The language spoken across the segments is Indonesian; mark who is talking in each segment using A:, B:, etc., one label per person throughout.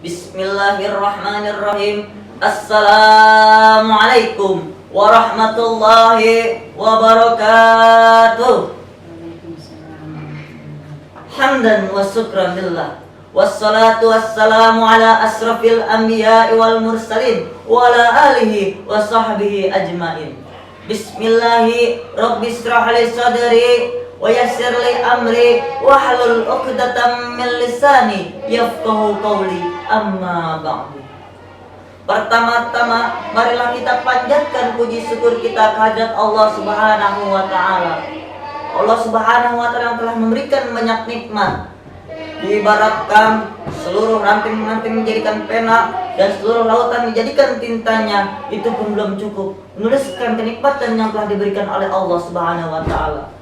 A: Bismillahirrahmanirrahim. Assalamualaikum warahmatullahi wabarakatuh. Hamdan wa syukran lillah. Wassalatu wassalamu ala asrafil anbiya'i wal mursalin wa ala alihi wa sahbihi ajmain. Bismillahi rabbi israh li sadri wa yassir li amri wahlul 'uqdatam min lisani yafqahu qawli, amma ba'du. Pertama-tama marilah kita panjatkan puji syukur kita kehadirat Allah Subhanahu wa taala. Allah Subhanahu wa taala yang telah memberikan banyak nikmat. Diibaratkan seluruh ranting-ranting menjadikan pena dan seluruh lautan menjadikan tintanya, itu pun belum cukup menuliskan kenikmatan yang telah diberikan oleh Allah Subhanahu wa taala.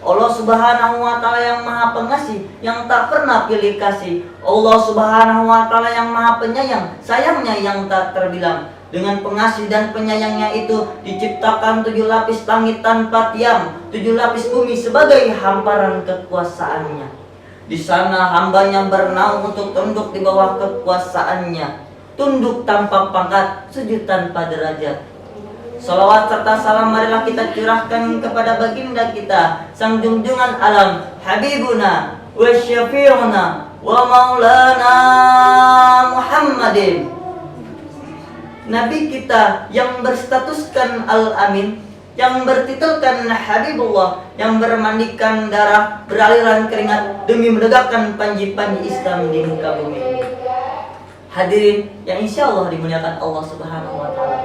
A: Allah Subhanahu wa taala yang Maha Pengasih, yang tak pernah pilih kasih. Allah Subhanahu wa taala yang Maha Penyayang, sayangnya yang tak terbilang. Dengan pengasih dan penyayangnya itu diciptakan 7 lapis langit tanpa tiang, 7 lapis bumi sebagai hamparan kekuasaannya. Di sana hambanya bernaung untuk tunduk di bawah kekuasaannya, tunduk tanpa pangkat, sujud tanpa derajat. Salawat serta salam marilah kita curahkan kepada baginda kita, sang junjungan alam, Habibuna wa syafi'una wa maulana Muhammadin, Nabi kita yang berstatuskan Al-Amin, yang bertitulkan Habibullah, yang bermandikan darah, beraliran keringat demi menegakkan panji-panji Islam di muka bumi. Hadirin yang insya Allah dimuliakan Allah Subhanahu wa taala.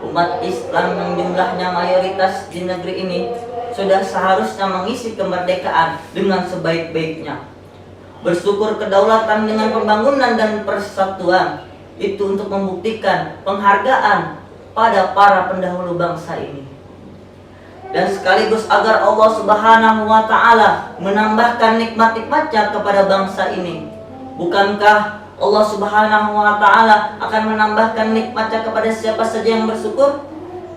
A: Umat Islam yang jumlahnya mayoritas di negeri ini sudah seharusnya mengisi kemerdekaan dengan sebaik-baiknya. Bersyukur kedaulatan dengan pembangunan dan persatuan itu untuk membuktikan penghargaan pada para pendahulu bangsa ini, dan sekaligus agar Allah Subhanahu wa taala menambahkan nikmat-nikmatnya kepada bangsa ini. Bukankah Allah Subhanahu wa taala akan menambahkan nikmatnya kepada siapa saja yang bersyukur?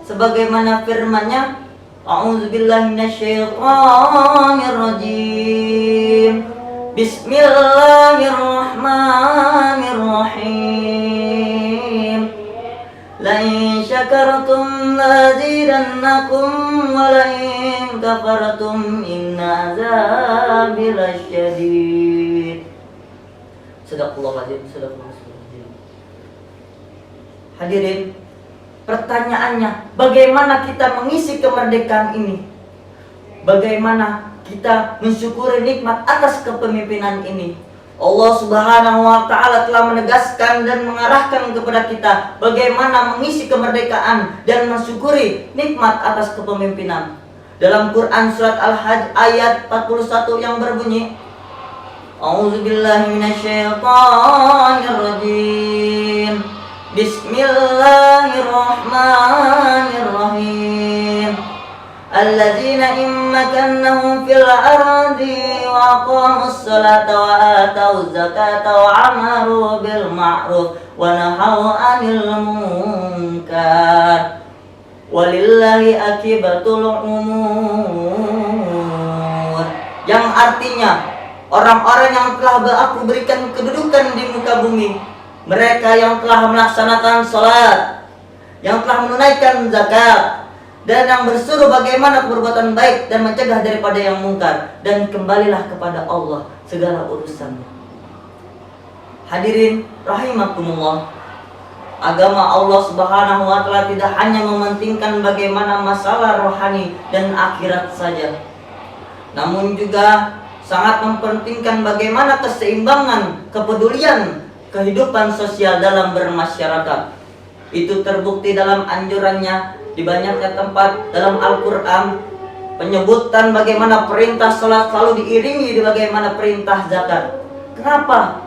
A: Sebagaimana firman-Nya, A'udzubillahi minasyaitonirrajim. Bismillahirrahmanirrahim. Lain syakartum lazidannakum wa lain kafartum inna azabi lasyadid. Sadaqallahul azim. Hadirin, pertanyaannya, bagaimana kita mengisi kemerdekaan ini? Bagaimana kita mensyukuri nikmat atas kepemimpinan ini? Allah Subhanahu wa taala telah menegaskan dan mengarahkan kepada kita bagaimana mengisi kemerdekaan dan mensyukuri nikmat atas kepemimpinan. Dalam Quran surat Al-Hajj ayat 41 yang berbunyi, A'udzubillahi minasyaitonirrajim. Bismillahirrahmanirrahim. Alladzina immakannahum fil ardi wa aqamus salata wa atauz zakata wa amaru bil ma'ruf wa nahaw 'anil munkar walillahi akibatul umur. Yang artinya, orang-orang yang telah aku berikan kedudukan di muka bumi, mereka yang telah melaksanakan salat, yang telah menunaikan zakat, dan yang bersuruh bagaimana perbuatan baik dan mencegah daripada yang mungkar, dan kembalilah kepada Allah segala urusannya. Hadirin rahimakumullah, agama Allah Subhanahu wa taala tidak hanya mementingkan bagaimana masalah rohani dan akhirat saja, namun juga sangat mempentingkan bagaimana keseimbangan, kepedulian kehidupan sosial dalam bermasyarakat. Itu terbukti dalam anjurannya di banyaknya tempat dalam Al-Quran, penyebutan bagaimana perintah salat selalu diiringi di bagaimana perintah zakat. Kenapa?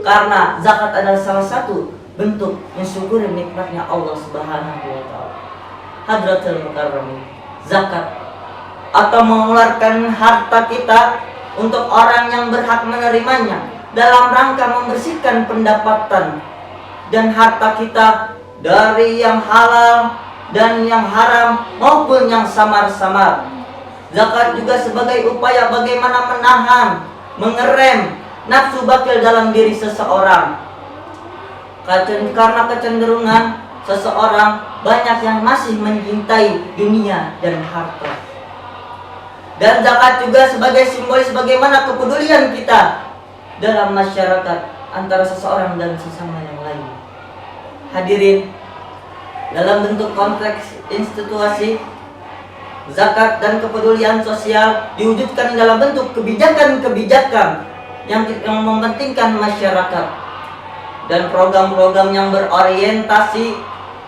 A: Karena zakat adalah salah satu bentuk mensyukuri nikmatnya Allah Subhanahu wa taala. Hadratul mukarramin, zakat atau mengeluarkan harta kita untuk orang yang berhak menerimanya dalam rangka membersihkan pendapatan dan harta kita dari yang halal dan yang haram maupun yang samar-samar. Zakat juga sebagai upaya bagaimana menahan, mengerem nafsu bakil dalam diri seseorang. Karena kecenderungan seseorang banyak yang masih mencintai dunia dan harta. Dan zakat juga sebagai simbolis bagaimana kepedulian kita dalam masyarakat antara seseorang dan sesama yang lain. Hadirin, dalam bentuk konteks institusi, zakat dan kepedulian sosial diwujudkan dalam bentuk kebijakan-kebijakan yang mementingkan masyarakat dan program-program yang berorientasi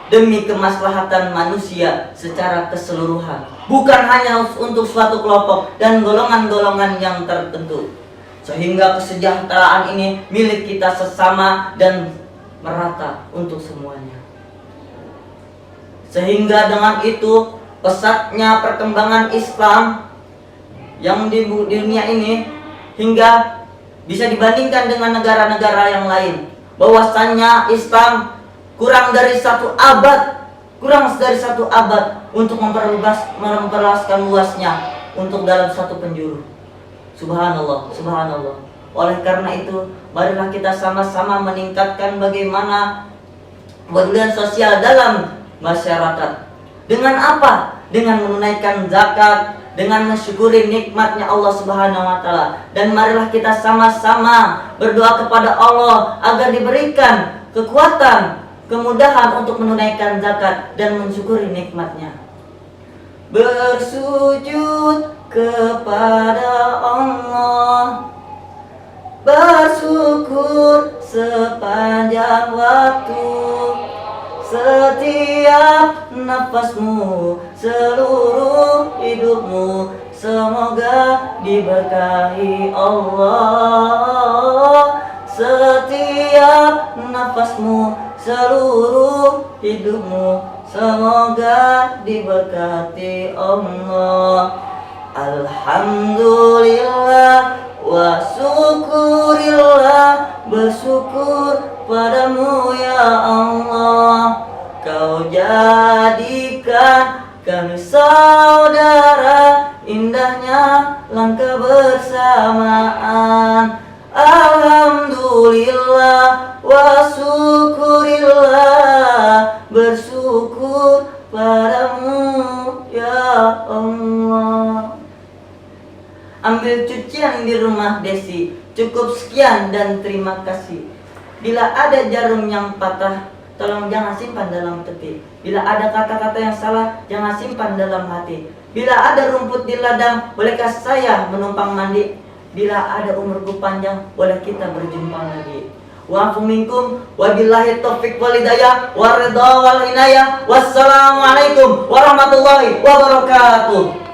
A: demi kemaslahatan manusia secara keseluruhan, bukan hanya untuk suatu kelompok dan golongan-golongan yang tertentu, sehingga kesejahteraan ini milik kita sesama dan merata untuk semuanya. Sehingga dengan itu pesatnya perkembangan Islam yang di dunia ini hingga bisa dibandingkan dengan negara-negara yang lain, bahwasannya Islam kurang dari satu abad untuk memperluaskan luasnya untuk dalam satu penjuru. Subhanallah, subhanallah. Oleh karena itu, marilah kita sama-sama meningkatkan bagaimana kepedulian sosial dalam masyarakat. Dengan apa? Dengan menunaikan zakat, dengan mensyukuri nikmatnya Allah Subhanahu wa taala. Dan marilah kita sama-sama berdoa kepada Allah agar diberikan kekuatan, kemudahan untuk menunaikan zakat dan mensyukuri nikmatnya. Bersujud kepada Allah, bersyukur sepanjang waktu, setiap nafasmu, seluruh hidupmu, semoga diberkahi Allah. Setiap nafasmu, seluruh hidupmu, semoga diberkati Allah. Alhamdulillah wa syukurillah, bersyukur padamu ya Allah. Kau jadikan kami saudara, indahnya langkah bersamaan. Alhamdulillah wa syukurillah, bersyukur padamu ya Allah. Ambil cucian di rumah Desi. Cukup sekian dan terima kasih. Bila ada jarum yang patah, tolong jangan simpan dalam tepi. Bila ada kata-kata yang salah, jangan simpan dalam hati. Bila ada rumput di ladang, bolehkah saya menumpang mandi? Bila ada umurku panjang, boleh kita berjumpa lagi. Wa'afu minkum, wabillahi taufiq wal hidayah, waridha wal inayah. Wassalamualaikum warahmatullahi wabarakatuh.